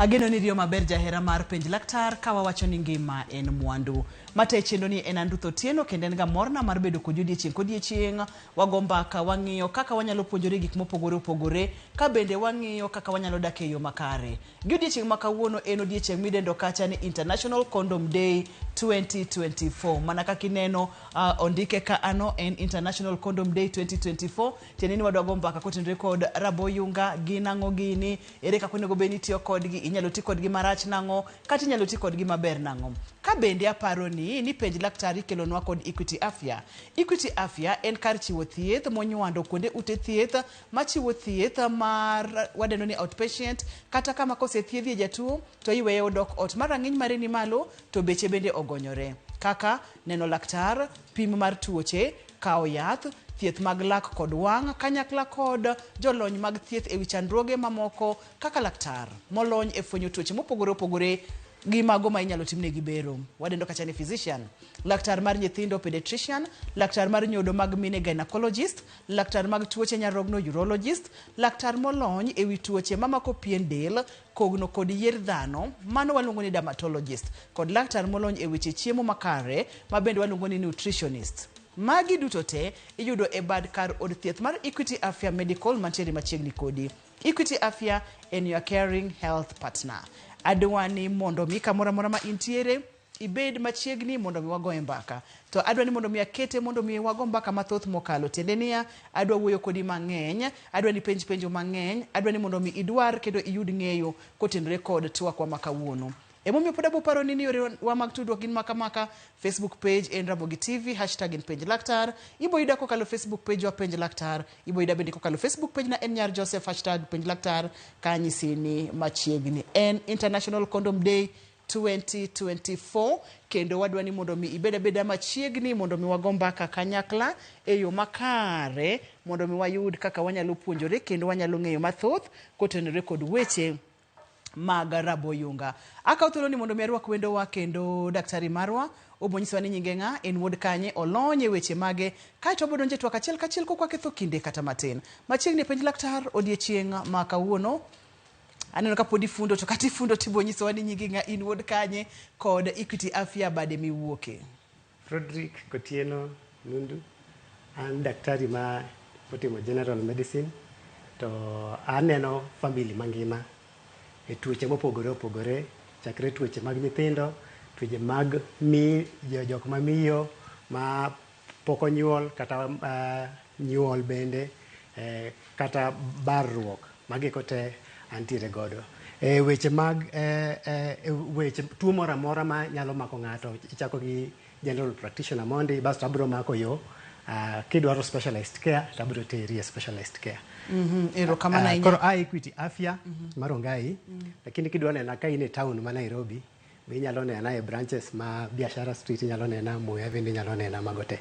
Ageno ni rio maber jahera mar penj laktar kawa wacho ni ngima en mwandu. Mate chendo ni en Andutho Tieno kendo en ga morna mar bedo kod odiechieng' wago mbaka wang'iyo kaka wanyalo puonjore gik mopogore opogore ka bende wang'iyo kaka wanyalo dak e yo makare. Odiechieng' ma kawuono en odiechieng' midendo kacha ni International Condom Day 2024. Mana kaka ineno ondike ka ano en International Condom Day 2024. Tiende ni wadwa go mbaka kotenore kod Roboyunga ginang'o gini ere kaka onego bed ni tiyo kodgi, inyalo ti kodgi marach nang'o kata inyalo ti kodgi maber nang'o. Ka bende aparo ni penj laktar ikelonwa kod Equity Afya. Equity Afya en kar chiwo thieth monywando kuonde ute thieth machiwo thieth mar wadendo ni outpatient kata kama kosethiedhie jatuo to iweye odok ot mar rang'iny mare ni malo to beche bende ogonyore, kaka neno laktar, pim mar tuoche, kawo yath, thieth mag lak kod wang' kanyakla kod jolony mag thieth ewi chandruoge mamoko kaka laktar molony e fwenyo tuoche mopogore opogore gi mago ma inyalo timne gi bero. Wadendo kacha ni physician, laktar mar nyithindo pediatrician, laktar mar nyodo mag mine gynecologist, laktar mag tuoche nyarogno urologist, laktar molony ewi tuoche mamako pien del, kogno kod yier dhano, mano waluongo ni dermatologist, kod laktar molony e weche chiemo makare ma bende waluongo ni nutritionist. Magi duto te iyudo e bad kar od thieth mar Equity Afya Medical mantiere machiegni kodi. Equity Afya en your caring health partner. Adwani mondo mi kamora mora ma intiere ibed machiegni mondo mi wago mbaka. To adwani mondo mi akete mondo mi wago mbaka mathoth mokalo. Tiende niya, adwa wuoyo kodi mang'eny, adwani penjo mang'eny, adwani mondo mi idwar kendo iyud ng'eyo kotenore kod twak ma kawuono. Emomiyo pod abo paro ni yore wa mag tudruok gin maka Facebook page en Ramogi TV hashtag en penj laktar. Ibo yuda kokalo Facebook page wa penj laktar. Ibo yuda bende kokalo Facebook page na en nyar Joseph hashtag penj laktar kanyisini machiegni. En International Condom Day 2024 kendo wadwani mondo mi ibeda machiegni mondo mi wago mbaka kanyakla e yo makare mondo mi wayud kaka wanyalo puonjore kendo wanyalo ng'eyo mathoth kotenore kod weche mag Roboyunga. Akawo thuolo ni mondo mi arwak wendo wa kendo daktari marwa obonyisowa ni nyinge ng'a, en wuod kanye, olony e weche mage, kaeto obodonje twak achiel kachiel kokwaketho kinde kata matin. Machiegni penj laktar odiechieng' ma kawuono. Aneno ka podi fundo to kati fundo tibonyisowa ni nyinge ng'a, in wuod kanye kod Equity Afya bade miwuoke. Frederick Kotieno Nundu, an daktari ma otimo general medicine to aneno family mangima e tuoche mopogore opogore, chakre tuoche mag nyithindo, tuoche mag jok mamiyo ma pok onyuol kata nyuol bende, kata barruok, magi kote antiere godo. Weche mag weche tuo moro amora ma nyalo mako ng'ato, ichako gi general practitioner mondi, basta abro mako yo, kidwaro specialized care, tabro teri e specialized care. Ero kamana inya. Koro Equity Afya marongai, lakini kidwa nena ka in e town ma Nairobi, be inyalo nena e branches ma Biashara Street, inyalo nena Muya, bende inyalo nena magote.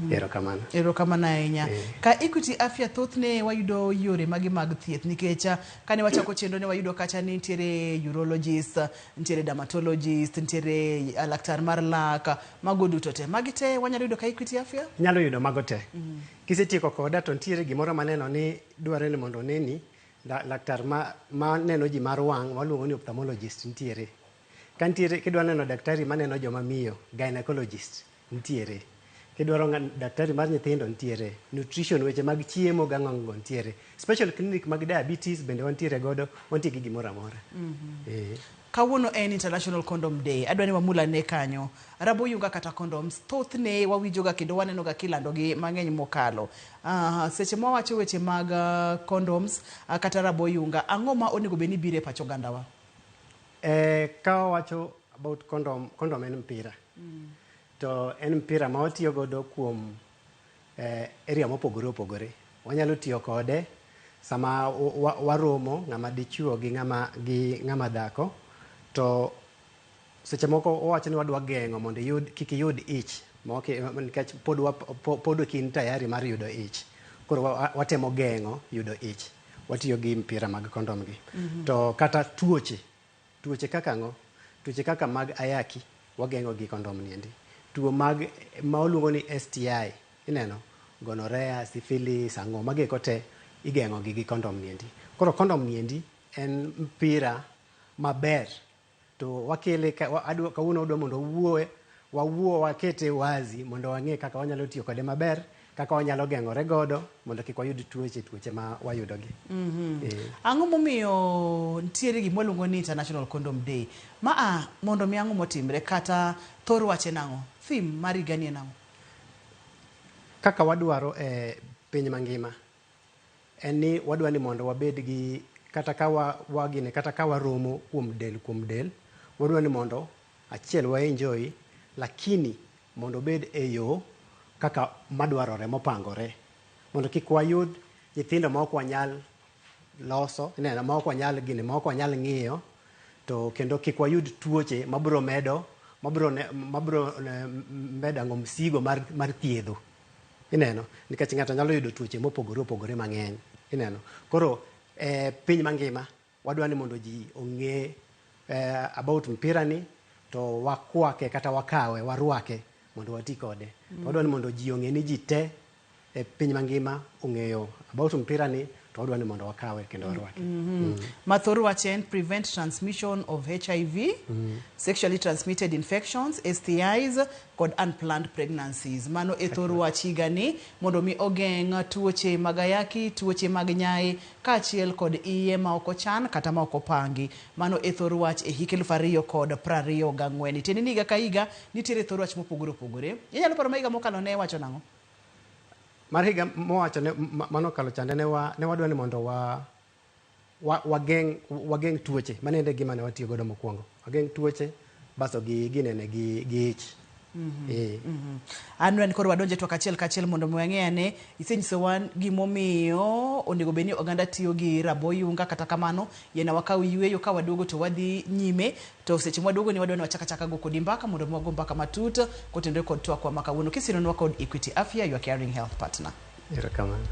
Ero kamana. Ero kamana inya. Ka Equity Afya thothne wayudo yore magi mag thieth nikech kane wachako chendo ne wayudo kacha ni nitiere urologist, nitiere dermatologist, nitiere laktar mar lak, mago duto te. Magi te wanyalo yudo ka Equity Afya? Nyalo yudo magote. Kisetieko koda to nitiere gimoro maneno ni dware ni mondo neni laktar ma neno ji mar wang' waluongo ni ophthalmologist nitiere. Ka nitiere kidwa neno daktari maneno joma miyo, gynecologist nitiere. Kidwaro daktari mar nyithindo nitiere. Nutrition, weche mag chiemo gang'ongo nitiere. Special clinic mag diabetes bende wantiere godo, wantiere gi gimoro amora. Kawuono en International Condom Day. Adwani wamula ne kanyo. Roboyunga kata condoms thothne wawijoga kendo waneno ga kilando gi mang'eny mokalo. Seche ma wacho weche mag condoms kata Roboyunga, ang'o ma onego beni bire pacho gandawa? Ka wacho about condom en mpira. To en mpira ma watiyo godo kuom area mopogore opogore. Wanyalo tiyo kode sama waromo ng'ama dichuo gi ng'ama dhako, to seche moko wacho ni wadwa geng'o mondo kik iyud ich, nikech pod okin tayari mar yudo ich. Koro watemo geng'o yudo ich. Watiyo gi mpira mag kondom gi. To kata tuoche kaka ang'o? Tuoche kaka mag ayaki wageng'o gi kondom niendi. Tuo mag ma oluongo ni STI, ineno, gonorrhea, syphilis, ang'o, magi kote igeng'o gi kondom niendi. Koro kondom niendi en mpira maber to wakele kawuono odwa mondo wawuo wakete wazi mondo wang'e kaka wanyalo tiyo kode maber, kaka wanyalo geng'ore godo mondo kik wayud tuoche ma wayudogi. Ang'o momiyo ntiere gima waluongo ni International Condom Day? Mondo mi ang'o motimre kata thor wache nang'o? Theme mar higani en ang'o? Kaka wadwaro piny mangima en ni wadwa ni mondo wabed gi kata ka waromo kuom del, wadwa ni mondo achiel wa enjoy, lakini mondo bed e yo kaka madwarore mopangore, mondo kik wayud nyithindo ma ok wanyal loso, ma ok wanyal ma ok wanyal ng'iyo, to kendo kik wayud tuoche mabro medo ang'o msigo mar thiedho. Nikech ng'ato nyalo yudo tuoche mopogore mang'eny. Koro piny mangima wadwa ni mondo ji ong'e about mpira ni, to wakwake kata wakawe warwake mondo wati kode. Wadwa ni mondo ji ong'e ni ji te piny mangima ong'eyo about mpira ni, to wadwa ni mondo wakawe kendo warwake. Mathor wache en prevent transmission of HIV, sexually transmitted infections, STIs kod unplanned pregnancies. Mano e thor wach higani mondo mi ogeng' tuoche mag ayaki, tuoche mag nyaye kaachiel kod iye ma ok ochan kata ma ok opangi. Mano e thor wach e hik 2024. Tiende ni higa ka higa nitiere thor wach mopogore opogore. Inyalo paro ma higa mokalo ne wacho nang'o? Mar higa mowacho mano kalo chande ne wadwa ni mondo wageng' tuoche. Mano ende gima ne watiyo godo mokwongo. Wageng' tuoche baso gi ich. Anwen koro wadonje twak achiel kachiel mondo mwang'e ane isenyisowa gimomiyo onego bed ni oganda tiyo gi Raboyunga. Kata kamano yena wakaw yweyo ka waduogo to wadhi nyime, to seche mwaduogo ni wadwa ni wachaka go kodi mbaka mondo mwago mbaka matut kotendore kod twak wa makawuono. Kisinonwa kod Equity Afya, your caring health partner. Erokamano.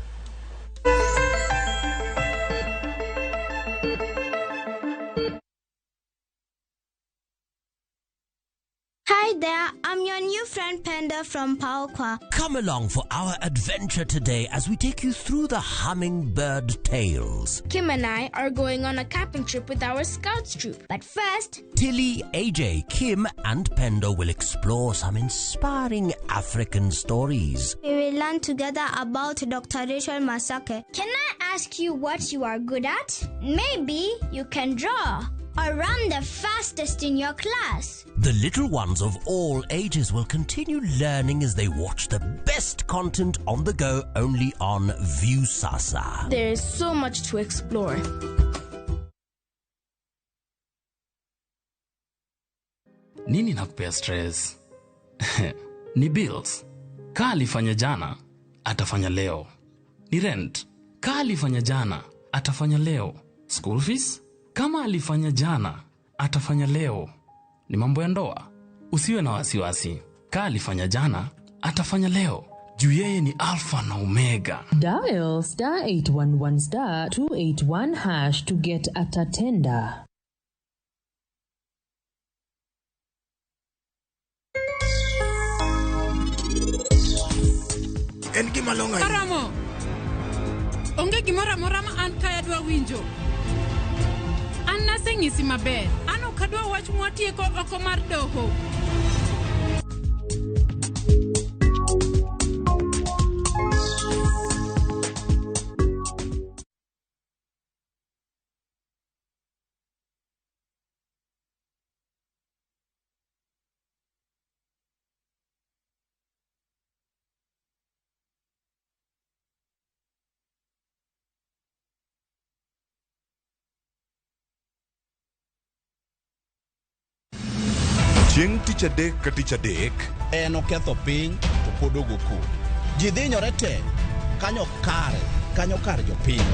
Hi there, I'm your new friend Panda from Paokwa. Come along for our adventure today as we take you through the hummingbird tales. Kim and I are going on a camping trip with our Scouts troop. But first, Tilly, AJ, Kim and Pendo will explore some inspiring African stories. we will learn together about Dr. Rachel Masake. Can I ask you what you are good at? Maybe you can draw or run the fastest in your class. The little ones of all ages will continue learning as they watch the best content on the go only on View Sasa. There is so much to explore. Nini nakupea stress? Ni bills. Ka alifanya jana, atafanya leo. Ni rent. Ka alifanya jana, atafanya leo. School fees? Kama alifanya jana, atafanya leo. Ni mambo ya ndoa. Usiwe na wasiwasi. Ka alifanya jana, atafanya leo. Juu yeye ni alpha na omega. Dial *811*281# to get at a tender. En gima longa. Aramo. Onge gimora mora ma an kaya dwa winjo. An naseng'isi maber. An ok adwa wach mwatieko oko mar doho. Chieng' tich adek ka tich adek en oketho piny to pod ogoku. Ji dhinyore te kanyo kar jopiny.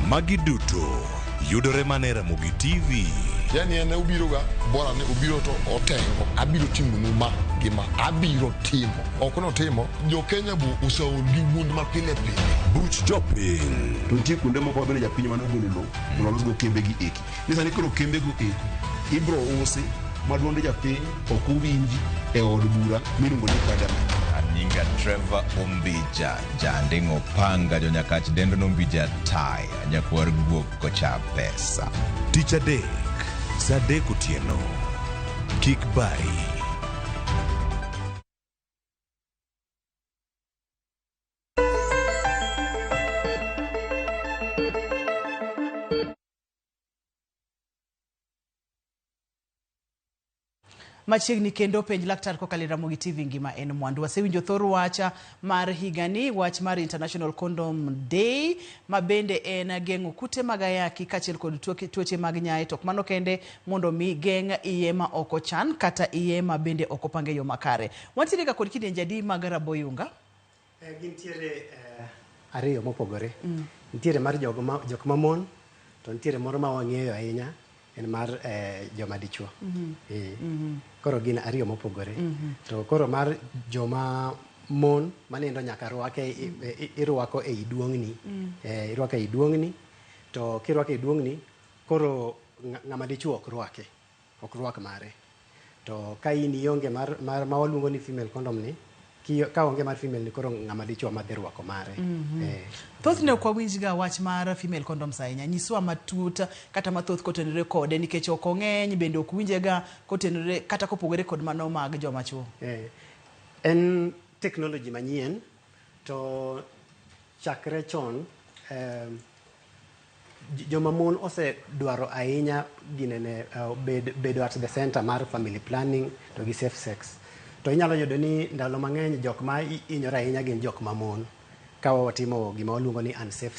Magi duto yudore mane Ramogi TV. Yani ene ubiroga bora ne ubiro to otengo abiro timonu ma gima abiro timo ok no timo jo Kenya bu usaol gi wund ma pile Buch jopiny. To nitie kuonde moko bende japiny mano golo lo mondo go kembe gi eki. Nisani koro kembe go eki ibro usi maduonde japiny ok uwinji e od bura miluongo ni Parliament. Anyinga Trevor Ombija jandingo panga jo nyakach dendo no Ombija tai nyakwar guok kocha pesa. Tich adek Saa 3 otieno. Kik bayi. Machiegni kendo penj laktar kokalo Ramogi TV ngima en mwandu. Wasewinjo thor wacha mar higani, wach mar International Condom Day, ma bende en geng'o kute mag ayaki kachiel kod tuoche mag nyaye. Tok mano kende mondo mi geng' iye ma oko chan kata iye ma bende oko pange yo makare. Wantiere ga kod kidienje adi mag Roboyunga? Gintiere ariyo mopogore. Nitiere mar jok mamon, to nitiere moro ma wang'eyo ahinya en mar joma dichuo. Koro gin ariyo mopogore. To koro mar joma mon manindo nyaka rwake, irwako ei duong'ni. Irwako ei duong'ni, to kirwako ei duong'ni, koro ng'ama dichuo ok rwak mare. To ka in ionge ma waluongo ni female condom ni, ka onge mar female ni, koro ng'ama dichuo ma dhi rwako mare. Thothne ok wawinj ga wach mar female condoms ahinya. Nyiswa matut kata mathoth kotenore kode, nikech ok ong'eny, bende ok winje ga kotenore kata kopogore kod mano mag joma chuo. En technology manyien, to chakre chon joma mon osedwaro ahinya ginene bedo at the center mar family planning to gi safe sex. To inyalo yudo ni ndalo mang'eny jok ma inyore ahinya gin jok mamon, ka watimo gima waluongo ni unsafe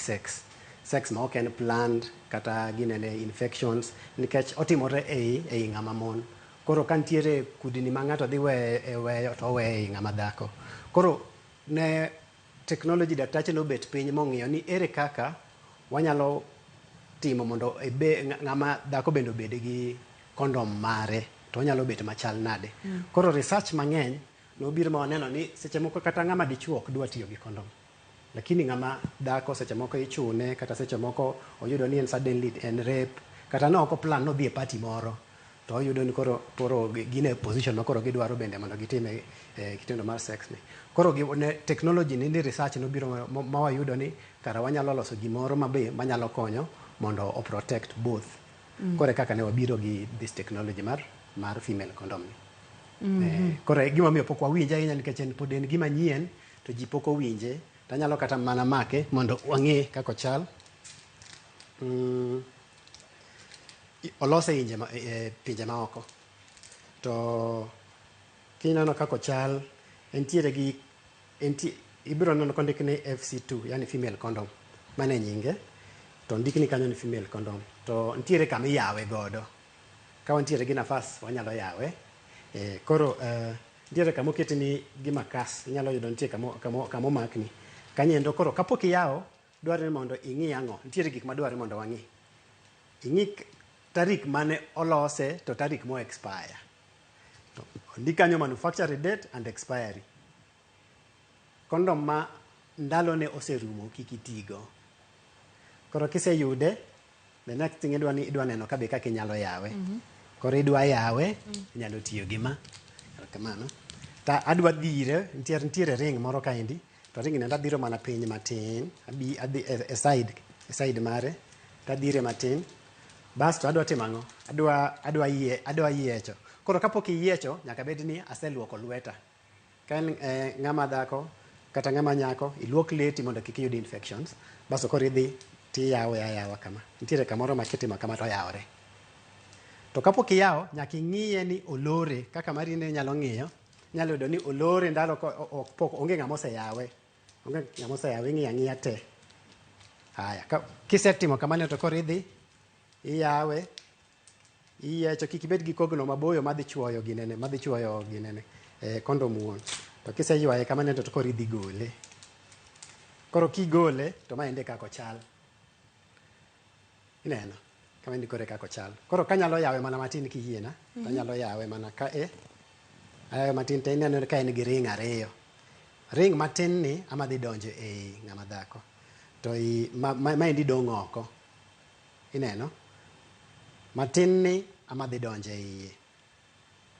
sex ma ok en planned kata ginene infections, nikech otimore ei ng'ama mon. Koro ka nitiere kudni ma ng'ato dhi weyo to oweye ei ng'ama dhako. Koro ne technology daktache nobet piny mong'iyo ni ere kaka wanyalo timo mondo ng'ama dhako bende obed gi kondom mare, to onyalo bet machal nade. Koro research mang'eny nobiro ma waneno ni seche moko kata ng'ama dichuo ok dwa tiyo gi kondom, lakini ng'ama dhako seche moko ichune, kata seche moko oyudo ni en suddenly en rape, kata no oko plan no dhi e party moro, to oyudo ni koro gine position ma koro gidwaro bende mondo gitime kitendo mar sex ni. Koro technology ni research nobiro ma wayudo ni kara wanyalo loso gimoro manyalo konyo mondo o protect both. Kore kaka ne wabiro gi this technology mar female condom ni. Kore gima miyo pok wawinje ahinya nikech en pod en gima nyien, to ji pok owinje. Tanyalo kata mana make mondo wang'e kako chal. Olose pinje ma oko. To kineno kako chal, ibiro neno kondik ni FC2, yani female condom. Mane nyinge, to ndikni kanyo ni female condom. To nitiere kama iyawe godo. Ka wantiere gi nafas, wanyalo yawe. Koro nitiere kama oketi ni gi makas, inyalo yudo nitie kama omakni. Kanyendo koro kapok iyawo, dwarore mondo ing'i ang'o. Nitiere gik ma dwarore mondo wang'i. Ing'i tarik mane olose to tarik mo expire. To ondik kanyo manufacture date and expiry. Kondom ma ndalo ne oserumo kik itigo. Koro kiseyude, the next thing idwa neno kabe kaka inyalo yawe. Koro idwa yawe, inyalo tiyo gi ma. Kamano. Ta adwa dhire, nitiere ring moro kaendi. To ring nenda dhiro mana piny matin. Adhi e side mare. Tadhire matin. Bas to adwa timo ang'o? Adwa yiecho. Koro kapok iyiecho, nyaka bed ni aseluoko lweta. Ka en ng'ama dhako kata ng'ama nyako, iluok leti mondo kik iyud infections. Bas koro idhi tiyawe ayawa kama. Nitiere kamoro ma kitimo kama to yawre. To kapok iyawo, nyaka ing'iye ni olore, kaka mari ne nyalo ng'iyo. Nyalo yudo ni olore ndalo pok onge ng'ama oseyawe. Onge ng'ama oseyawe, ing'iyo ang'iya te. Haya, kisetimo kamano to koro idhi iyawe, iyiecho, kik ibed gi kogno maboyo madhi chuoyo ginene kondom wuon. To kiseywaye kamano to koro idhi gole. Koro kigole to maende kako chal. Ineno kama ndi kore kako chal. Koro kanyalo yawe mana matin kiyiena, tanyalo yawe mana ka ayawe matin te ineno ka en gi ring ariyo. Ring matin ni ama dhi donjo e ng'ama dhako. To maendi dong' oko. Ineno? Matin ni ama dhi donjo e iye.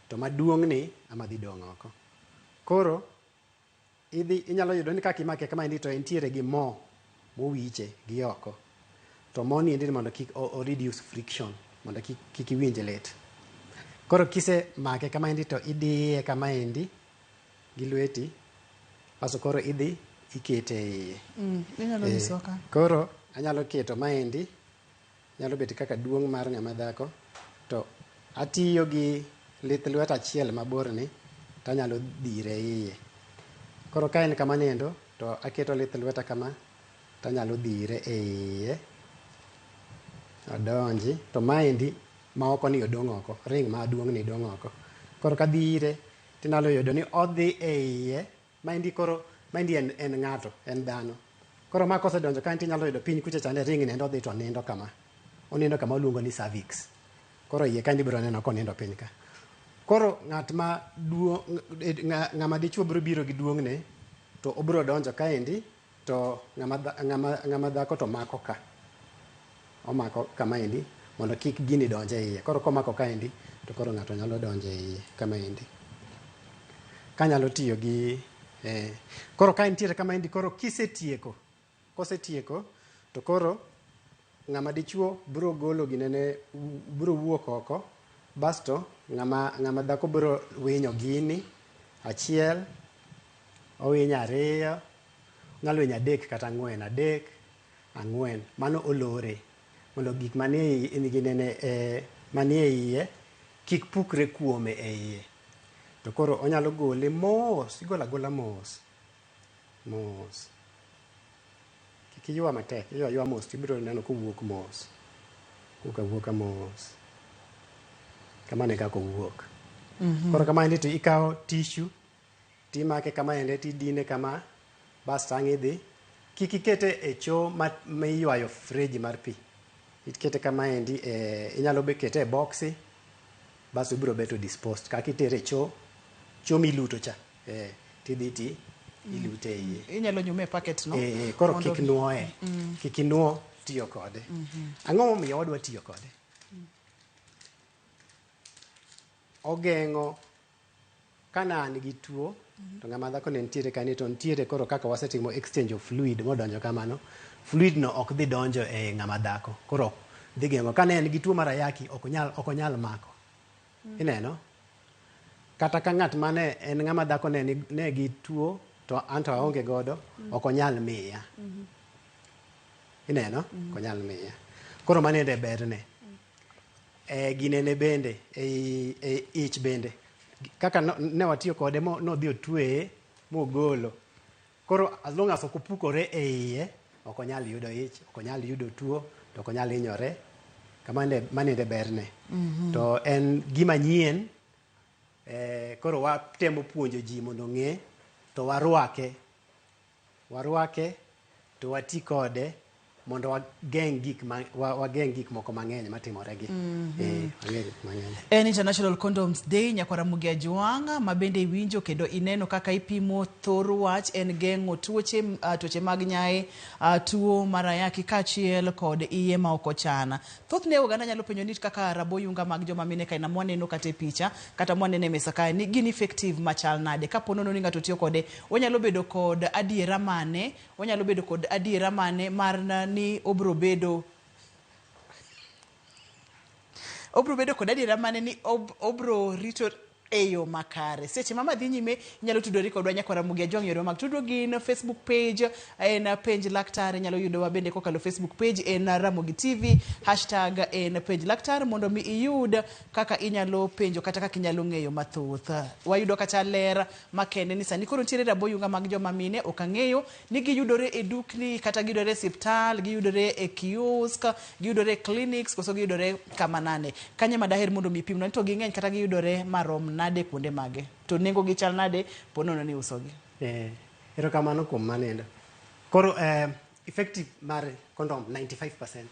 To maduong' ni ama dhi dong' oko. Koro inyalo yudo ni kaka imake kama to entiere gi mo mowiche gi oko. To mo ni mondo kik o reduce friction mondo kik iwinj lit. Koro kise make kamaendi to idiye kamaendi gi lweti, kasto koro idhi ikete iye. Inyalo nyiso ka. Koro anyalo keto maendi, nyalo bet kaka duong' mar ng'ama dhako, to atiyo gi lith lwet achiel maborni, to anyalo dhire iye. Koro ka en kamanendo, to aketo lith lweta kama, to anyalo dhire e iye, odonji, to maendi ma oko ni odong' oko, ring ma duong' ni dong' oko. Koro kadhire, tinyalo yudo ni odhi e iye, maendi en ng'ato, en dhano. Koro ma kosedonjo ka tinyalo yudo piny kucha chande ring nendo odhi to nindo kama. Onindo kama oluongo ni cervix. Koro iye ka ibiro neno konindo piny ka. Koro ng'ama dichuo biro biro gi duong'ne, to obiro donjo kaendi, to ng'ama dhako to mako ka. Omako kamaendi mondo kik gini donje iye. Koro komako kaendi, to koro ng'ato nyalo donje iye kamaendi. Kanyalo tiyo gi koro ka entiere kamaendi, koro kosetieko, to koro ng'ama dichuo biro golo ginene, biro wuok oko, basto ng'ama dhako biro winyo gini achiel, owinyo ariyo, nyalo winyo adek kata ang'wen, mano olore, mondo gik manie iye kik pukre kuome e iye. To koro onyalo gole mos, igolo agola mos. Kik iywa matek, iywa mos, tibiro neno kowuok mos. Wuoka mos. Kamano e kaka owuok. Koro kamaendi to ikawo tissue, timake kamaendi, tidine kama, bas ang' idhi. Kik ikete e cho ma iywayo freji mar pi. Ikete kamaendi, inyalo be kete e boksi, bas ibiro beto disposed. Kaka itere e cho miluto cha, tidhi ilute iye. Inyalo nyume packet no? Koro kik nuoye. Kik inuo tiyo kode. Ang'o momiyo wadwa tiyo kode? Ogeng'o kana an gi tuo, to ng'ama dhako ne nitiere kani, to nitiere koro kaka wasetimo exchange of fluid modonjo kamano, fluid no ok dhi donjo e ng'ama dhako, koro dhi geng'o. Kane en gi tuo mar ayaki, ok onyal mako. Ineno? Kata ka ng'at mane en ng'ama dhako ne gi tuo, to anto aonge godo, ok onyal miya. Ineno? Ok onyal miya. Koro manende berne. Ginene bende, ich bende. Kaka ne watiyo kode, nodhi otweye, mogolo. Koro as long as ok opukore e iye, ok onyal yudo ich, ok onyal yudo tuo, to ok onyal hinyore. Manende berne. To en gima nyien, koro watemo puonjo ji mondo ng'e, to warwake, to wati kode, mondo wageng' gik moko mang'eny matimoregi. En International Condoms Day, nyakwara Ramogi Juanga, mabende iwinjo kendo ineno kaka ipimo thor wach en geng'o tuoche mag nyaye, tuo marayaki kachiel kod iye ma ok ochana. Thothne oganda nyalo penjo ni kaka raboyunga mag joma mine kaina mwaneno kata e picha, kata mwaneno e mesa kae, ni gin effective machal nade. Kapo nono ni ng'ato tiyo kode, onyalo bedo kod adiera mane, mar ni obro bedo kod adiera mane ni obro rito eyo makare. Seche mama dhi nyime, inyalo tudori kodwa nyakwara Ramogi Juanga. Yore mag tudruok gin Facebook page, en page laktar, inyalo yudo wa bende kokalo Facebook page en Ramogi TV, hashtag en page laktar, mondo mi iyud kaka inyalo penjo kata kaka inyalo ng'eyo mathoth. Wayudo kata ler makende ni sani koro nitiere raboyunga mag joma mine, ok ang'eyo ni giyudore e dukni, kata giyudore e siptal, giyudore e kiosk, giyudore e clinics, koso giyudore kama nane. Kanye madaher mondo mi pimno, to ging'eny kata giyudore marom nade kuonde mage, to nengo gi chal nade ponono ni usogi. Erokamano kuom manendo. Koro effective mar condom 95%.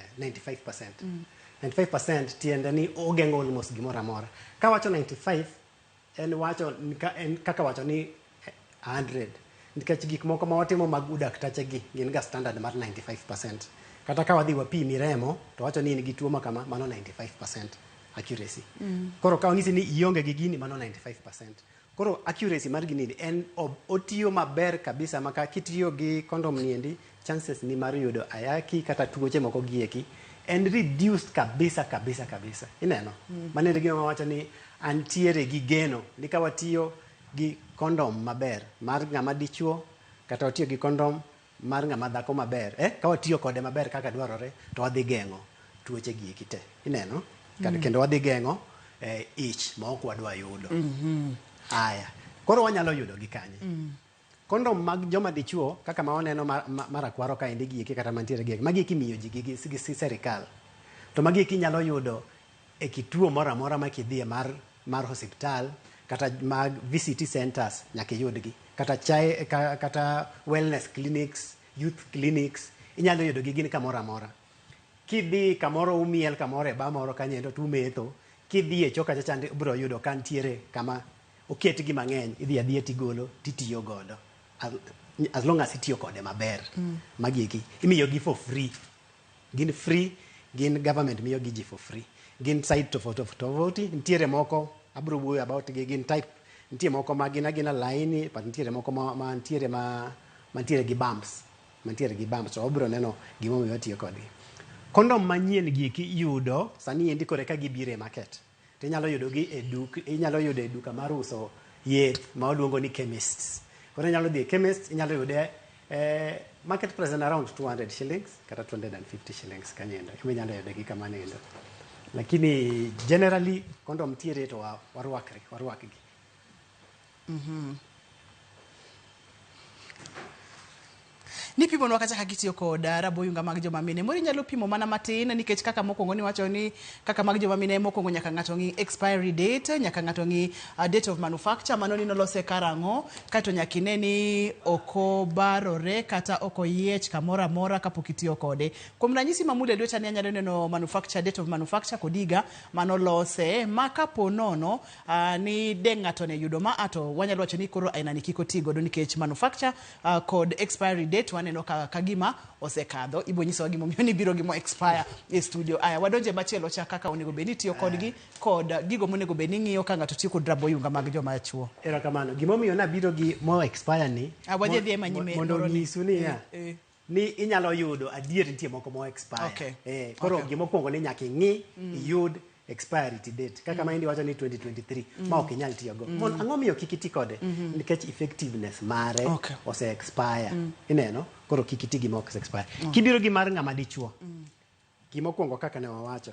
95% tiende ni ogeng'o almost gimoro amora. Ka wacho 95, en kaka wacho ni 100. Nikech gik moko ma watimo mag udaktache gi gin ga standard mar 95%. Kata ka wadhi wapimi remo, to wacho ni in gi tuo makama, mano 95% accuracy. Koro ka onyisi ni ionge gi gini, mano 95%. Koro accuracy mar gini en otiyo maber kabisa, maka kitiyo gi condom niendi, chances ni mar yudo ayaki kata tuoche moko gieki en reduced kabisa. Ineno? Manende gima wacho ni antiere gi geno ni ka watiyo gi kondom maber mar ng'ama dichuo kata watiyo gi kondom mar ng'ama dhako maber, ka watiyo kode maber kaka dwarore, to wadhi geng'o tuoche gi eki te. Ineno? Kendo wadhi geng'o ich ma ok wadwa yudo. Aya. Koro wanyalo yudo gi kanye. Kondom mag joma dichuo kaka ma waneno marakwaro ka indi gi eki kata mantiere gi eki. Magi eki miyo ji gi serikal. To magi eki nyalo yudo e kituo moro amora ma kidhie mar hospital kata mag VCT centers nyaka yudgi. Kata wellness clinics, youth clinics, inyalo yudo gi gin kamoro amora. Kidhi kamoro umiel kamoro e ba moro kanyendo tumetho, kidhi e choka chachande bro yudo kantiere kama oketgi mang'eny, idhi adhiya tigolo titiyo godo. As long as itiyo kode maber. Magi eki imiyo gi for free. Gin free, gin government miyo gi ji for free. Gin side tofauti, nitiere moko abro wuoyo about gi gin type. Nitiere moko ma gina laini, but nitiere moko ma nitiere gi bumps. Mantiere gi bumps, to obro neno gima miyo tiyo kodgi. Kondom manyien gi eki yudo sani endi kore ka gibire market. To inyalo yudo gi inyalo yudo e duka mar uso yeth ma waluongo ni chemists. Koro inyalo dhi e chemist, inyalo yude market price around 200 shillings kata 250 shillings kanyendo. Inyalo yude gi kama nendo. Lakini generally kondom tiere to warwakgi. Ni pimo nwa kaka gitiyo kod raboyunga mag joma mine. Mori nyalo pimo mana matin nikech kaka mokwongo ni wacho ni kaka mag joma mine mokwongo nyaka ng'ato ng'i expiry date, nyaka ng'ato ng'i date of manufacture, mano ni nolose karang'o, kato nyaka ine ni okobarore kata okoyiech kamoro amora kapok itiyo kode. Kuom ranyisi mamule lweta ni anyalo neno manufacture, date of manufacture kod higa manolose, ma kapo nono ni de ng'ato ne yudo ma ato wanyalo wacho ni koro aina ni kiko tigo do nikech manufacture kod expiry date waneno kagima osekadho. Ibo nyiso gimo miyo ni biro gimo expire e studio. Aya wadonje machielo cha kaka onego beni tiyo kodgi kod gigo monego beni ng'iyo ka ng'ato tiyo kod raboyunga mag joma chuo. Erokamano. Gimo miyo na biro gi mo expire ni wadhi manyime mondo nyisu ni ni inyalo yudo adier nitie moko mo expire. Koro gimo kwongo ni nyaka ng'i yud expiry date. Kaka ma indi wacho ni 2023 ma ok inyal tiyo go. Ang'o miyo kik iti kode? Nikech effectiveness mare ose expire. Ineno? Koro kik iti gi mo ose expire. Kibiro gi mar ng'ama dichuo. Gimo kwongo kaka ne wawacho.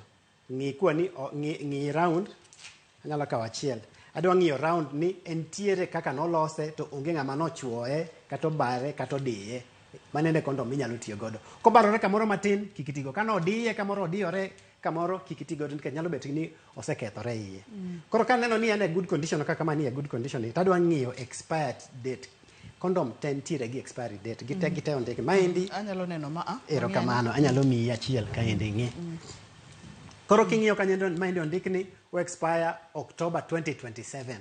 Ng'i kwa ni ng'i round anyalo kawo achiel. Adwa ng'iyo round ni entiere kaka nolose to onge ng'ama nochuoye kata obare kata odiye. Manene kondom inyalo tiyo godo. Kobarore kamoro matin kik iti go. Kano odiye kamoro odiyore kamoro kik iti godo nikech nyalo bet ni osekethore iye. Koro ka neno ni en e good condition kaka mani e good condition to adwa ng'iyo expired date. Kondom te ntiere gi expiry date. Gite ondike. Maendi anyalo neno ma erokamano anyalo miyi achiel ka endi ng'i. Koro king'iyo kanyendo maendi ondike ni o expire October 2027.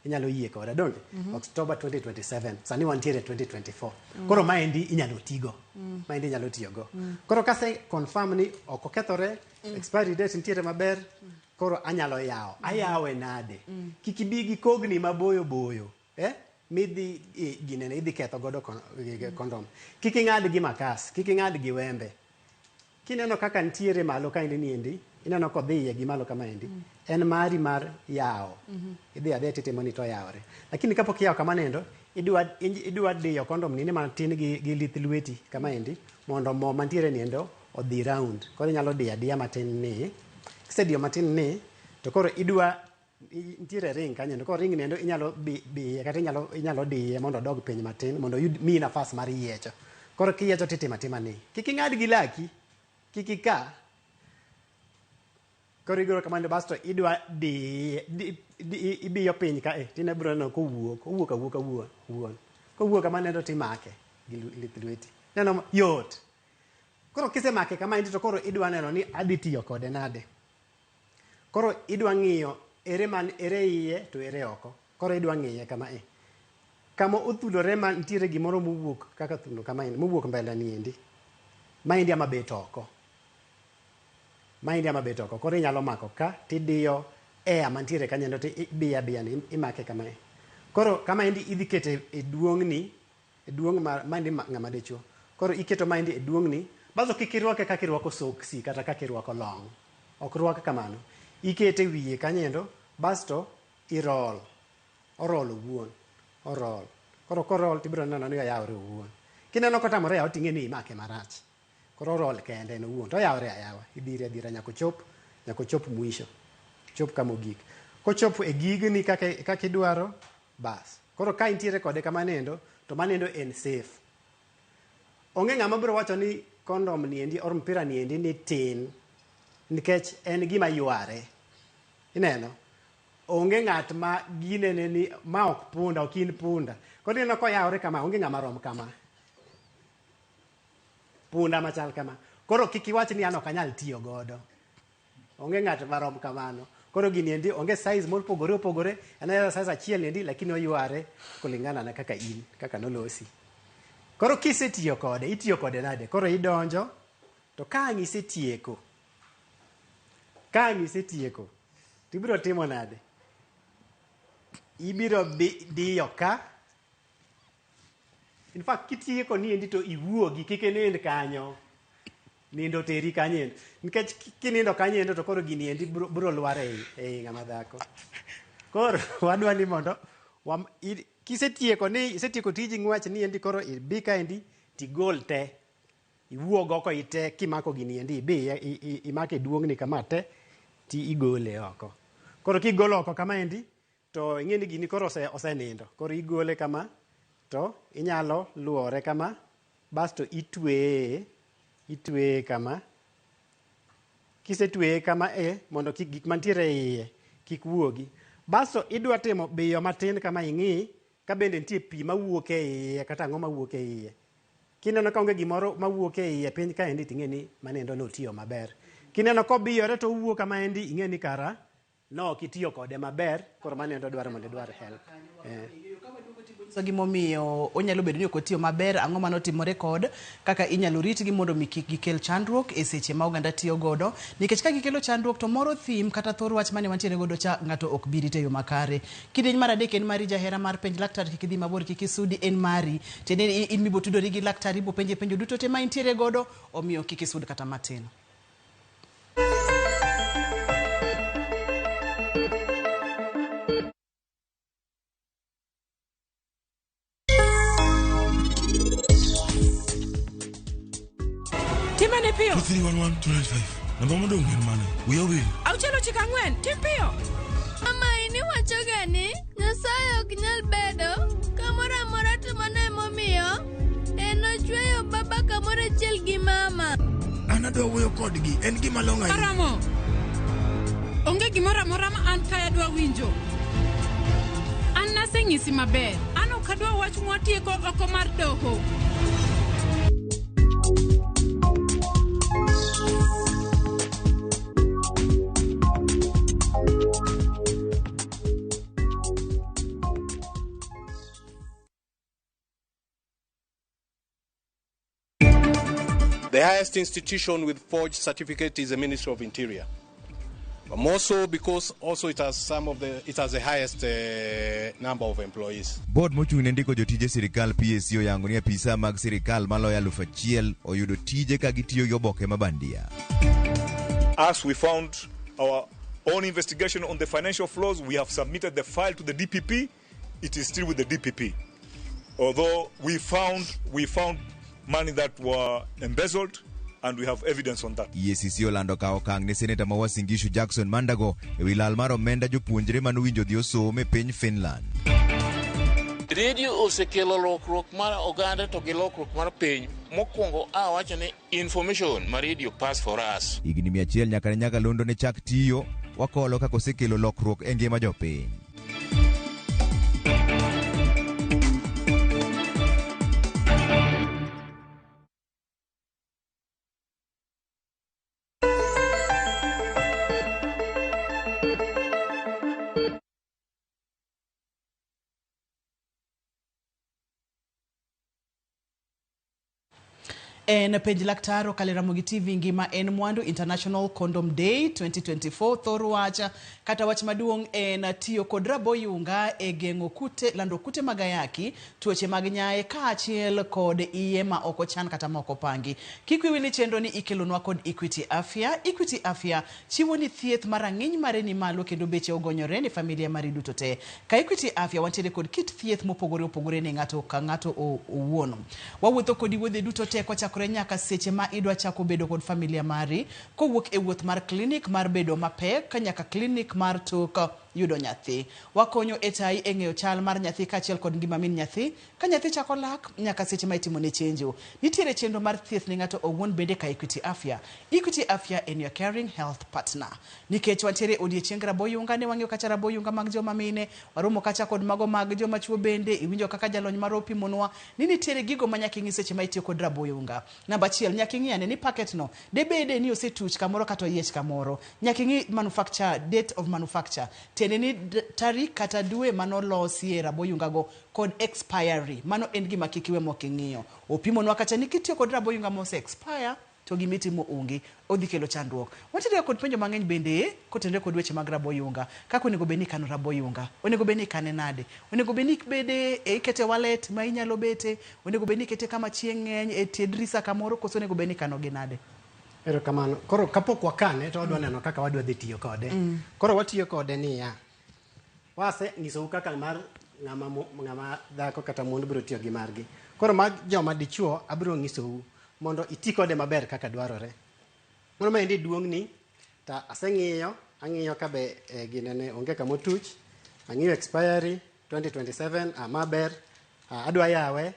Inyalo yie koda donge? October 2027. Sani wantiere 2024. Koro maendi inyalo tigo. Maendi inyalo tiyogo. Koro kase confirm ni ok okethore, expiry date ntiere maber, koro anyalo yawo. Ayawe nade? Kik ibi gi kogni maboyo boyo. Midhi ginene idhi ketho godo kondom. Kik ing'ad gi makas, kik ing'ad gi wembe. Kineno kaka ntiere malo ka endi, ineno kodhiye gi malo kama endi. En mari mar yawo. Idhi adhe titimo ni to yawore. Lakini kapok yawo kama nendo, idwa diyo kondom ni matin gi lith lweti kama endi mondo mo mantiere niendo odhi round. Koro inyalo diyo adiya matin ni. Kisediyo matin ni to koro idwa ntiere ring kanyendo. Koro ring niendo inyalo bi kata inyalo diye mondo odog piny matin mondo mi nafas mar yiecho. Koro kiyiecho titima ni. Kik ing'ad gi laki, kik ika. Koro igoro kamando basto idwa ibiyo piny ka tine bro no kowuok. Kowuok kama nendo timake gi lith lweti. Neno yot. Koro kisemake kama endi to koro idwa neno ni adhi tiyo kode nade. Koro idwa ng'iyo ere iye to ere oko. Koro idwa ng'iye kama Kama othulore ma ntiere gimoro mowuok kaka thuno kama endi mowuok mbele ni endi. Maendi ama bet oko. Maendi ama bet oko. Koro inyalo mako ka tidiyo mantiere kanyendo to ibiya ni imake kama Koro kama endi idhi kete e duong' ni, e duong' maendi ng'ama dichuo. Koro iketo maendi e duong' ni Baso kikirwake kaka irwako soksi kata kaka irwako long. Ok rwake kamano. Ikete wiye kanyendo basto irol. Orol owuon. Orol. Koro korol tibiro neno ni oyawre owuon. Kineno kotamore yaw ting'e ni imake marach. Koro orol kende en owuon. To oyawre ayawa. Idire adira nyaka chop mwisho. Chop kamogik. Kochopo e gigni kaka idwaro bas. Koro ka intiere kode kamanendo to manendo en safe. Onge ng'ama biro wacho ni kondom ni endi or mpira ni endi ni tin nikech en gima yware. Ineno? Onge ng'at ma ginene ni ma ok punda, ok in punda. Koro ineno koyawre kama, onge ng'ama rom kama. Punda machal kama. Koro kik iwach ni an ok anyal tiyo godo. Onge ng'at marom kamano. Koro gini endi onge size mopogore opogore, en size achiel endi lakini oyware kulingana na kaka in, kaka nolosi. Koro kisetiyo kode, itiyo kode nade? Koro idonjo, to ka ang' isetieko, tibiro timo nade? Ibiro diyo ka. In fact, kitieko ni endi to iwuogi, kik inind kanyo. Nindo teri kanyendo. Nikech kinindo kanyendo to koro gini endi biro lware ei ng'ama dhako. Koro wadwa ni mondo isetieko tiji ng'wech ni endi koro ibi ka endi tigol te. Iwuog oko ite kimako gini endi imake duong'ni kama te ti igole oko. Koro kigolo oko kama endi to ing'eni gini koro osenindo. Koro igole kama to inyalo luore kama basto itweye kama. Kisetweye kama mondo gik mantiere iye kik wuogi. Basto idwa timo biyo matin kama ing'i ka bende nitie pi mawuok e iye kata ang'o mawuok e iye. Kineno ka onge gimoro mawuok e iye piny ka endi ting'e ni manendo notiyo maber. Kineno kobiyore to owuok kama endi ing'e ni kara no ok itiyo kode maber, koro manendo dwaro mondo idwar help. So gimomiyo onyalo bedo ni ok otiyo maber, ang'o manotimore kod kaka inyalo ritgi mondo mi kik gikel chandruok e seche ma oganda tiyo godo, nikech ka gikelo chandruok to moro thim kata thor wach mane wantiere godo cha ng'ato ok bi rito e yo makare. Kidieny mar adek en mari jahera mar penj laktar, kik idhi mabor, kik isudi, en mari. Tiende in mibo tudori gi laktar, ibo penje penjo duto te ma intiere godo, omiyo kik isud kata matin. Timane pio. 2311 Namba modong en mane? Uyo wil. Auchelo chika ng'wen, tim pio. Mama ini wacho gani, Nyasaye ok nyal bedo kamoro amora to mano emomiyo en ochweyo baba kamoro achiel gi mama. An adwa wuoyo kodgi, en gima long' ahinya. Aramo. Onge gimoro amora ma an kaya dwa winjo. An naseng'isi maber. An ok adwa wach mwatieko oko mar doho. The highest institution with forged certificate is the Ministry of Interior. But more so because also it has the highest number of employees. Board mochung'ne ndiko jotije sirikal PSC oyango ni apisa mag sirikal maloyo 1,000 oyudo tije ka gitiyo gi oboke mabandia. As we found our own investigation on the financial flows, we have submitted the file to the DPP. It is still with the DPP. Although we found money that were embezzled, and we have evidence on that. EACC olando ka okang' ne Senator ma Uasin Gishu Jackson Mandago ewi lal mar omenda jopuonjre manowinjo dhi osome piny Finland. Radio osekelo lokruok mar oganda to gi lokruok mar piny. Mokwongo awacho ni information ma radio pass for us. Higni 100 nyaka ne nyakalondo ne chak tiyo, wakolo kaka osekelo lokruok e ngima jopiny. En penj laktar okale Ramogi TV ngima en mwandu International Condom Day 2024 thoro wacha kata wach maduong' en tiyo kod Roboyunga e geng'o kute lando kute magayaki tuoche mag nyaye kaachiel kod iye ma ok ochan kata ma ok opangi. Kik wiyi ni chenro ni ikelonwa kod Equity Afya. Equity Afya chiwo ni thieth marang'iny mare ni malo kendo beche ogonyore ne familia mari duto te. Ka Equity Afya wantiere kod kit thieth mopogore opogore ne ng'ato ka ng'ato owuon. Wawuotho kodi wuodhe duto te kochakore nyaka seche ma idwa chako bedo kod familia mari kowuok e wuoth mar klinik mar bedo mapek ka nyaka klinik mar tok yudo nyathi. Wakonyo e tai e ng'eyo chal mar nyathi kaachiel kod ngima min nyathi ka nyathi chako lak nyaka seche ma itimo ne chenjo. Nitiere chenro mar thieth ne ng'ato owuon bende ka Equity Afya. Equity Afya en your caring health partner. Nikech wantiere odiechieng Raboyunga ne wang'eyo kacha Raboyunga mag joma mine, waromo kacha kod mago mag joma chuo bende, iwinjo kaka jalony mar opimonwa ni nitiere gigo ma nyaka ing'i seche ma itiyo kod Raboyunga. Namba 1 nyaka ing'i ane ni packet no debede ni osetuch kamoro kata oyiech kamoro. Nyaka ing'i manufacture, date of manufacture. Tiende ni tarik kata dwe manolosie Raboyunga go kod expiry. Mano en gima kik iwe mok ing'iyo. Opimonwa kacha ni kitiyo kod Raboyunga mose expire to gimitimo onge odhi kelo chandruok. Wantiere kod penjo mang'eny bende kotenore kod weche mag Raboyunga. Kaka onego bed ni kano Raboyunga, onego bed ni kane nade, onego bed ni bede ikete wallet ma inyalo bete, onego bed ni kete kama chieng' ng'eny e tie drisa kamoro koso onego bed ni kano gi nade. Erokamano. Koro kapok wakane to wadwa neno kaka wadwa dhi tiyo kode. Koro watiyo kode niya. Wase nyisou kaka mar ng'ama dhako kata mon biro tiyo gi margi. Koro mag joma dichuo abiro nyisou mondo iti kode maber kaka dwarore. Mondo ma endi duong' ni ta ang'iyo ka be ginene onge kama otuch, ang'iyo expiry 2027 maber, adwa yawe,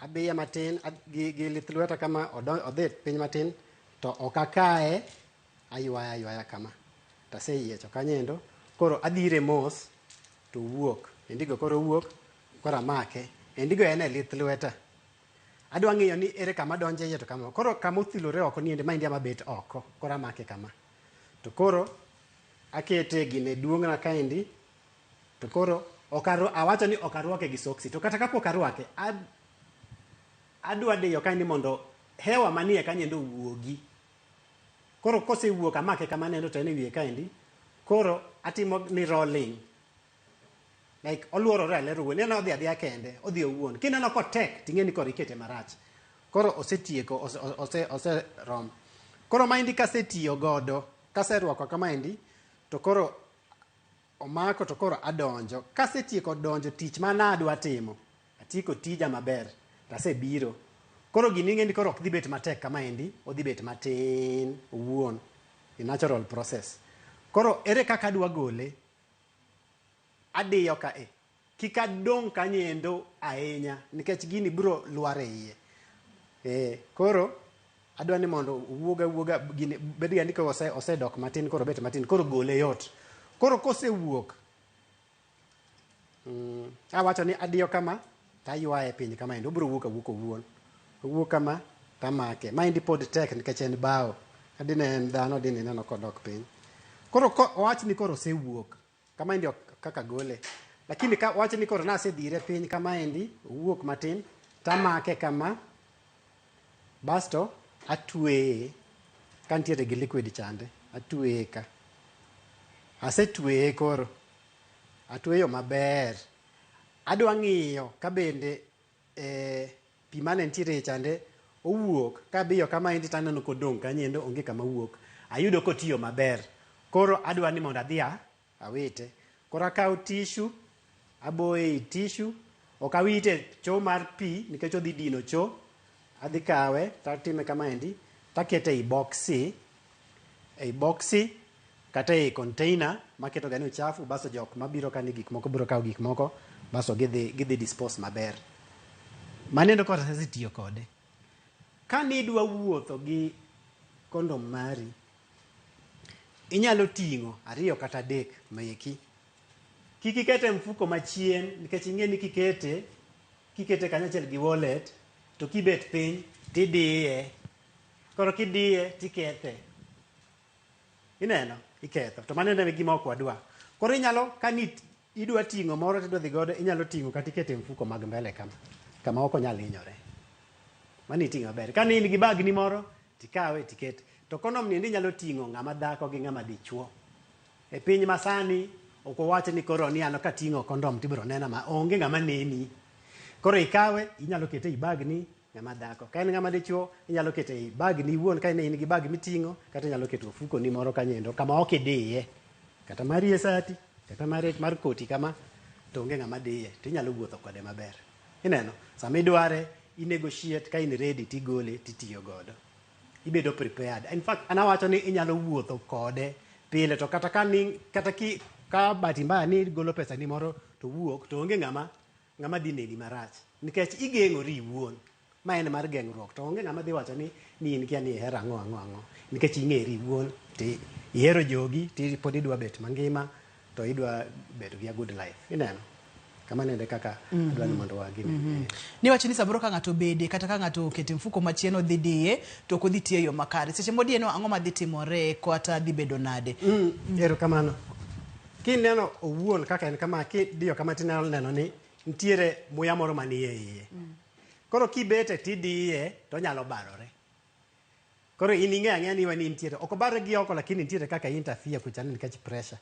abiye matin gi lith lweta kama odhi piny matin to ok akaye, aywaya kama taseyiecho kanyendo. Koro adhire mos to wuok, endigo koro wuok, koro amake, endigo en e lith lweta. Adwa ng'iyo ni ere kama donje iye to kama. Koro kama othilore oko ni ende ma india mabet oko, koro amake kama. To koro akete gine duong'na kaendi, to koro awacho ni ok arwake gi soksi, to kata kapok arwake, adwa diyo kaendi mondo hewa manie kanyendo wuogi. Koro kosewuok amake kama nendo to en e wiye kaendi, koro atimo ni rolling. Like oluorore alero wuon, neno odhi adhiya kende, odhi owuon. Kineno kotek, ting'e ni koro ikete marach. Koro osetieko, rom. Koro maendi kasetiyo godo, kaserwako kamaendi, to koro omako to koro adonjo. Kasetieko donjo tich manadwa timo, atieko tija maber, tasebiro. Koro gini ng'endi koro ok dhi bet matek kamaendi, odhi bet matin owuon, in natural process. Koro ere kaka adwa gole, adiyo ka kik adong kanyendo ahinya nikech gini biro lware iye. Koro adwa ni mondo wuoga gini bed ga ni ko osedok matin, koro bet matin, koro gole yot. Koro kosewuok, awacho ni adiyo kama taywaye piny kama endo biro wuok owuon. Owuok kama tamake. Maendi pod tek nikech en bao. Adine en dhano dine neno kodok piny. Koro owach ni koro osewuok. Kama endi kaka gole. Lakini wacho ni koro nasedhire piny kama endi, owuok matin, tamake kama, basto atweye, kantiere gi liquid chande, atweye ka. Asetweye koro, atweyo maber. Adwa ng'iyo ka bende pi mane ntiere chande owuok, kabiyo kama endi taneno kodong' kanyendo onge kama wuok. Ayudo kotiyo maber. Koro adwa ni mondo adhi awite. Koro akawo tissue, aboye i tissue, ok awite cho mar pi nikech odhi dino cho. Adhi kawe, tatime kama endi, takete ei boxi, kata ei container, maketo gani uchafu, baso jok mabiro kani gik moko, biro kawo gik moko, baso gidhi dispose maber. Manendo koro sasetiyo kode. Ka nidwa wuotho gi kondom mari, inyalo ting'o 2 kata 3 maeki. Kik ikete mfuko machien nikech ing'e ni kikete kanyachiel gi wallet to kibet piny tidiye. Koro kidiye tikethe. Ineno, iketho. To maneno e gima ok wadwa. Koro inyalo kani idwa ting'o moro tidwa dhi godo, inyalo ting'o kata ikete mfuko mag mbele kama ok onyal hinyore. mani iting'o maber. Ka in gi bagni moro tikawe tiket. To kondom ni nyalo ting'o ng'ama dhako gi ng'ama dichuo. E piny masani ok owacho ni koro ni ano ka ting'o kondom tibiro nena ma onge ng'ama neni. Koro ikawe inyalo kete i bagni ng'ama dhako. Ka en ng'ama dichuo inyalo kete i bagni iwuon ka in gi bag miting'o kata inyalo keto ofuko ni moro kanyendo kama ok idiye. Kata mari e sati kata mar koti kama to onge ng'ama diye tinyalo wuotho kode maber. Ineno sama idware i-negotiate ka in ready tigole titiyo godo. Ibedo prepared. In fact anawacho ni inyalo wuotho kode pile to kata ka bahati mbaya ni golo pesa ni moro to wuok to onge ng'ama dhi neni marach nikech igeng'ori iwuon. Ma en mar geng'ruok to onge ng'ama dhi wacho ni in kia ni ihero ang'o nikech ing'eri iwuon ti ihero jogi ti pod idwa bet mangima to idwa bedo gi a good life. Ineno kama nende kaka adwa ni mondo wagine. Ni wacho ni saburo ka ng'ato bede kata ka ng'ato kete mfuko machieno dhi diye to ok odhi tiyo yo makare. Seche modieno ang'o ma dhi timore kata dhi bedo nade? Ero kamano. Kineno owuon kaka en kama kidiyo kama tineno neno ni ntiere muya moro manie iye. Koro kibete tidiye to nyalo barore. Koro in ing'e ang'e ni wani ntiere ok barre gi oko lakini ntiere kaka interfere kucha nikech pressure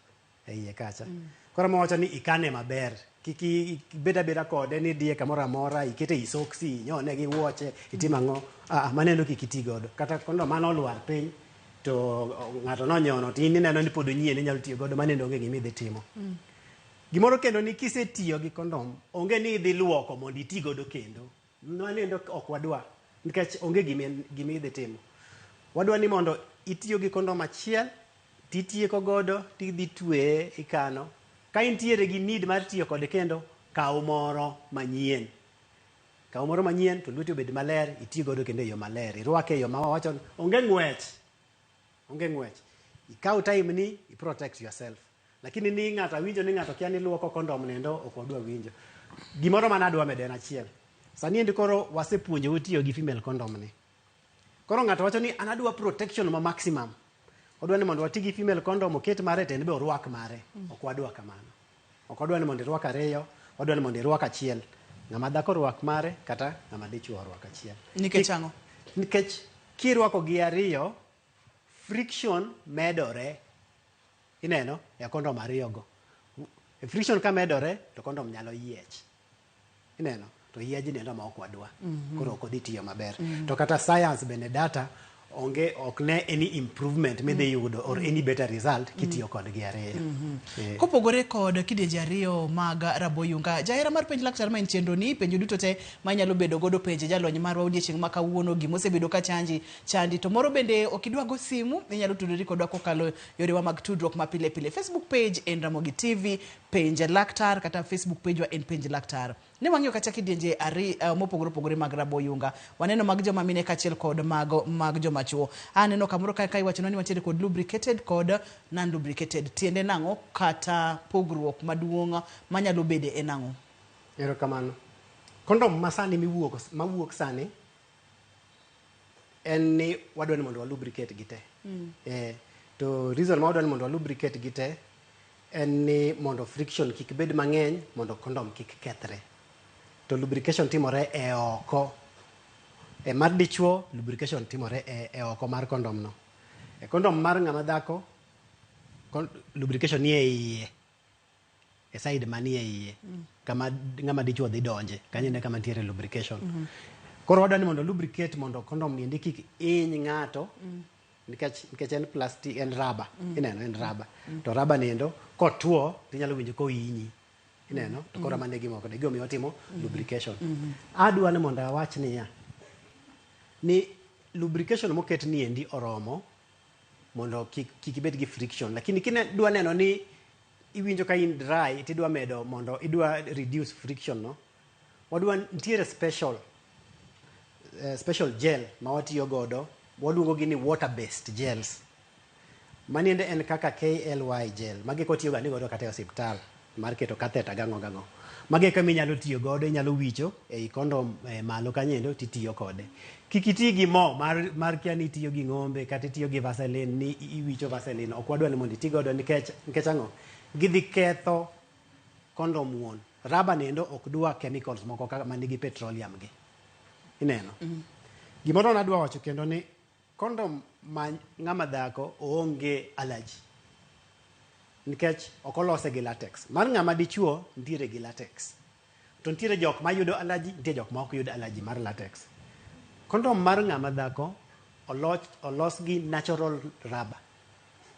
e iye kacha. Koro mawacho ni ikane maber. Kiki beda kode ni diye kamoro amora ikete i soksi nyone gi wuoche itimo ang'o. Maneno kikiti godo. Kata kondo mano luar piny to ng'ato nonyono to in ineno ni pod onyien inyalo tiyo godo maneno onge gima idhi timo. Gimoro kendo ni kisetiyo gi kondom onge ni idhi luoko mondo iti godo kendo. Manendo ok wadwa nikech onge gima idhi timo. Wadwa ni mondo itiyo gi kondom achiel titieko godo tidhi tweye ikano. Ka intiere gi need mar tiyo kode kendo kaw moro manyien. Kaw moro manyien to lweti obed maler itiyo godo kendo e yo maler. Irwake e yo ma wawacho onge ng'wech. Onge ng'wech. Ikaw time ni i protect yourself. Lakini ni ng'ato winjo ni ng'ato kia ni luoko kondom nendo ok wadwa winjo. Gimoro mana adwa medo en achiel. Sani endi koro wasepuonjo tiyo gi female condom ni. Koro ng'ato wacho ni anadwa protection ma maximum. Odwa ni mondo wati gi female condom oket mare to en be orwak mare. Ok wadwa kamano. Ok wadwa ni mondo irwak ariyo, wadwa ni mondo irwak achiel. Ng'ama dhako rwak mare kata ng'ama dichuo rwak achiel. Nikech ang'o? Nikech kirwako gi ariyo friction medore. Ineno ya kondom ariyogo. Friction ka medore to kondom nyalo yiech. Ineno to yiej nendo ma ok wadwa. Koro ok odhi tiyo maber. To kata science bende data ok ne any improvement midhi yudo or any better result kitiyo kod gi ariyo. Kopogore kod kidienje ariyo mag Raboyunga, jahera mar penj laktar ma en chenro ni penjo duto te ma nyalo bedo godo penje jalony marwa odiechieng' ma kawuono gimosebedo ka chandi to moro bende okidwa go simu inyalo tudori kodwa kokalo yorewa mag tudruok ma pile pile. Facebook page en Ramogi TV, penj laktar kata Facebook page wa en penj laktar. Ne wang'iyo kacha kidienje mopogore mag Raboyunga. Waneno mag joma mine kachiel kod mag joma chuo. Aneno kamoro ka iwacho ni wantiere kod lubricated kod non lubricated. Tiende nang'o kata pogruok maduong' manyalo bede e nang'o? Ero kamano. Kondom masani mawuok sani en ni wadwa ni mondo walubricate gite. To reason ma wadwa ni mondo walubricate gite en ni mondo friction kik bed mang'eny mondo kondom kik kethre. To lubrication timore e oko. E mar dichuo lubrication timore e oko mar kondom no. E kondom mar ng'ama dhako lubrication ni e iye. E side mani e iye. Kama ng'ama dichuo dhi donje. Kanyene kama ntiere lubrication. Koro wadwa ni mondo lubricate mondo kondom ni kik hiny ng'ato. Nikech en plastic, en raba. Ineno en raba. To raba nendo kotuo tinyalo winjo ko hinyi. Ineno to koro mane gimoko de gomi watimo lubrication. Adwa ni mondo awach niya ni lubrication moket ni endi oromo mondo kik bed gi friction, lakini dwa neno ni iwinjo ka in dry tidwa medo mondo idwa reduce friction no. Wadwa ntiere special gel ma watiyo godo, waluongo gi ni water based gels. Maniende en kaka KLY gel. Magi kotiyo ga ni godo kata e hospital mar keto catheter gang'o. Magi ka minyalo tiyo godo, inyalo wicho ei kondom malo kanyendo titiyo kode. Kik iti gi mo mar kia ni itiyo gi ng'ombe kata itiyo gi Vaseline ni iwicho Vaseline. Ok wadwa ni mondo iti godo nikech ang'o? Gidhi ketho kondom wuon. Raba nendo ok dwa chemicals moko kaka manigi petroleum gi. Ineno? Gimoro nadwa wacho kendo ni kondom ma ng'ama dhako onge allergy. Nikech ok olose gi latex. Mar ng'ama dichuo ntiere gi latex. To ntiere jok ma yudo allergy, ntiere jok ma ok yud allergy mar latex. Kondom mar ng'ama dhako olos gi natural rubber.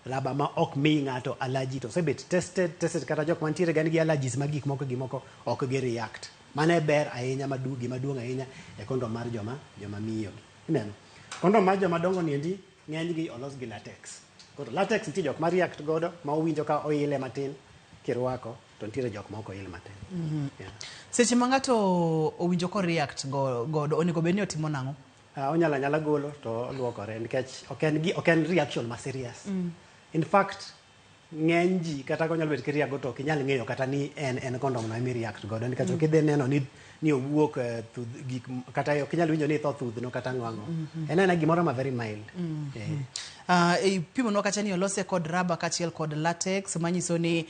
Rubber ma ok mi ng'ato allergy to sebet tested kata jok mantiere gan gi allergies ma gik moko ok gi react. Mane ber ahinya maduong' ahinya e kondom mar joma miyo gi. Ineno. Kondom mar joma dongo niendi ng'eny gi olos gi latex. Koro latex nitie jok ma react godo ma owinjo ka oile matin kirwako to ntiere jok ma ok oile matin. Seche ma ng'ato owinjo ko react godo onego bed ni otimo nang'o? Onyala golo to luokore nikech ok en reaction ma serious. In fact ng'eny ji kata onyalo bet ki react to ok inyal ng'eyo kata ni en kondom no emi react godo nikech ok idhi neno ni owuok gik kata ok inyal winjo ni itho thudhno kata ng'wango. En gimoro ma very mild. Pimonwa kacha ni olose kod raba kachiel kod latex manyiso ni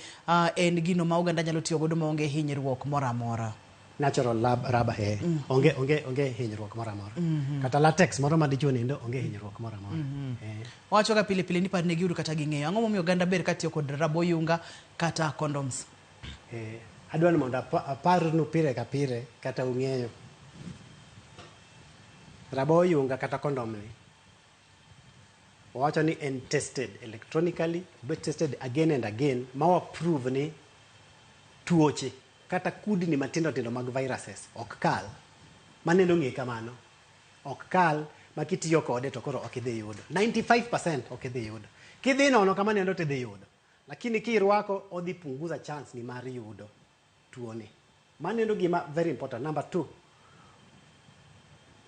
en gino ma oganda nyalo tiyo godo maonge hinyruok moro amora. Natural rubber onge hinyruok moro amora. Kata latex moro ma dichuo nindo onge hinyruok moro amora. Wacho ga pile ni par ne giyudo kata ging'eyo ang'o momiyo oganda ber katiyo kod Ramogi kata condoms. Adwa ni mondo aparnu pile ka pile kata ung'eyo Ramogi kata condom ni wacho ni en tested electronically, but tested again and again ma prove ni tuoche kata kudni matindo mag viruses ok kal. Maneno ng'e kamano. Ok kal ma kitiyo kode to koro ok idhi yudo. 95% ok idhi yudo. Kidhi nono kama nendo tidhi yudo. Lakini kirwako odhi punguza chance ni mar yudo tuoni. Maneno gima very important. Number 2.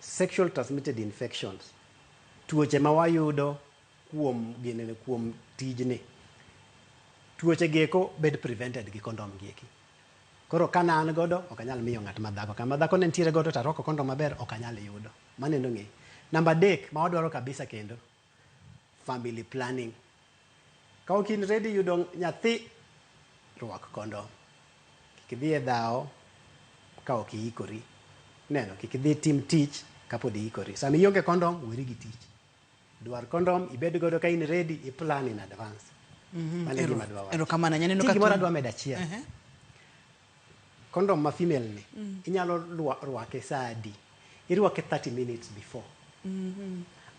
Sexual transmitted infections. Tuoche ma wayudo kuom tijni. Tuoche geko bed prevented gi kondom gieki. Koro kana an godo ok anyal miyo ng'at madhako. Kama dhako ne ntiere godo to arwako kondom maber ok anyal yudo. Maneno ng'e. Number 3 ma wadwaro kabisa kendo. Family planning. Ka ok in ready yudo nyathi rwak kondom. Kik idhi e dhawo ka ok iikori. Neno kik idhi tim tich kapod iikori. Sama ionge kondom weri gi tich. Dwar kondom ibed godo ka in ready i plan in advance. Mane gima dwa wacho. Erokamano nyaneno ka gimoro adwa medo achiel. Kondom ma female ni inyalo rwake saa adi. Irwake 30 minutes before.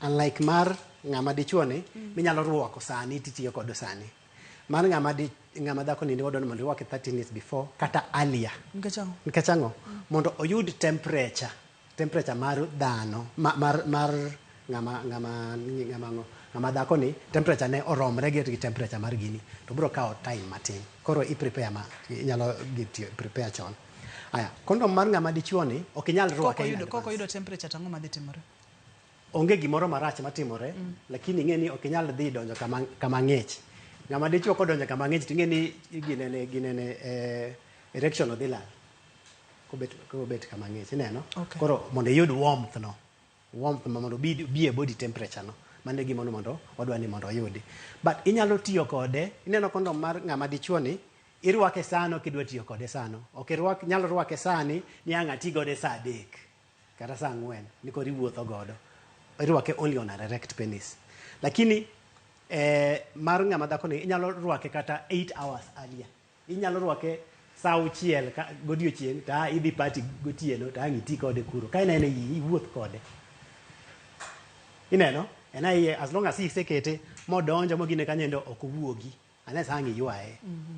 Unlike mar ng'ama dichuo ni minyalo rwako sani titiyo kod sani. Mar ng'ama dhako ni wadwaro mondo irwake 30 minutes before kata earlier. Nikech ang'o? Mondo oyud temperature mar dhano mar ng'ama dhako ni temperature ne oromre gi temperature mar gini to biro kawo time matin. Koro inyalo prepare chon. Aya, kondom mar ng'ama dichuo ni ok inyal rwake. Koko yudo temperature tang'o madhi timore? Onge gimoro marach matimore, lakini ing'e ni ok inyal dhi donjo kama ng'ich. Ng'ama dichuo kodonjo kama ng'ich ting'e ni ginene erection odhi lal. Kobet kama ng'ich, ineno? Koro mondo iyud warmth mondo bi e body temperature no. Mane gimono mondo wadwa ni mondo oyudi. But inyalo tiyo kode, ineno kondom mar ng'ama dichuo ni irwake sano kidwa tiyo kode sano. Ok nyalo rwake sani ni ang'ati gode saa 3 kata saa 4 ni kori wuotho godo. Irwake only on an erect penis. Lakini mar ng'ama dhako ni inyalo rwake kata 8 hours earlier. Inyalo rwake saa 6 godiochieng' ta idhi party gotieno ta ang' iti kode kuro. Ka inene iwuoth kode. Ineno? As long as isekete modonjo mogine kanyendo ok owuogi. Anesa ang' iywaye.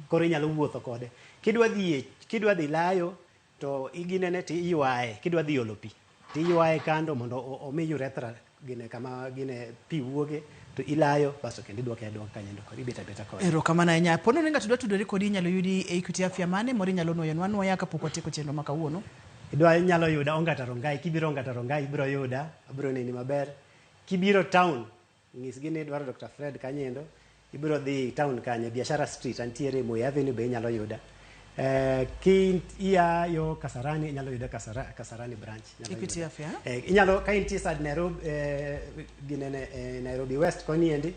Koro inyalo wuotho kode. Kidwa dhi layo to iginene ti iywaye. Kidwa dhi olo pi ti iywaye kando mondo omi urethra gine kama gine pi wuoge to ilayo basto kendo idwoke kanyendo kod ibeta kode. Erokamano ahinya. Pono ni ng'ato dwa tudore kodi inyalo yudi e Equity Afya mane moro inyalo nuoyo kapok watieko chenro ma kawuono. Inyalo yuda Ongata Rongai. Kibiro Ongata Rongai ibiro yuda. Abiro neni maber. Kibiro town ng'isgi ni dwaro Dr. Fred kanyendo. Ibiro dhi town kanye Biashara Street antiere Moi Avenue be inyalo yuda. Iya yo Kasarani inyalo yuda Kasarani branch. Equity Afya. Inyalo ka intie sad Nairobi Nairobi West koni endi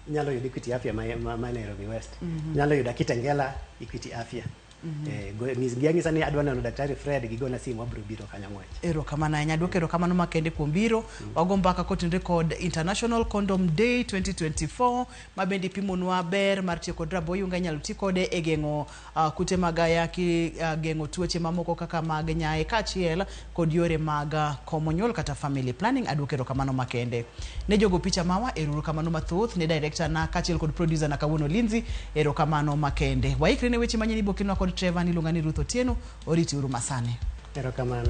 inyalo yuda Equity Afya ma Nairobi West. Inyalo yuda Kitengela Equity Afya. Ngiyangisa ni adwa neno daktari Fred gigona simu wabro biro kanyo ng'wech. Erokamano ahinya, adwoko erokamano makende kuom biro. Wago mbaka kotenore kod International Condom Day 2024 mabende pimonwa ber mar tiyo kod Raboyunga inyalo ti kode e geng'o kute mag ayaki, geng'o tuoche mamoko kaka mag nyaye kaachiel kod yore mag komo nyuol kata family planning. Adwoko erokamano makende ne jogo picha mawa, erokamano mathoth ne director na kaachiel kod producer na Kawuono Lindsay, erokamano makende. Waikre ne weche manyien ibokino kod Trevor niluonga ni Ruth Otieno, oriti uru masane. Erokamano.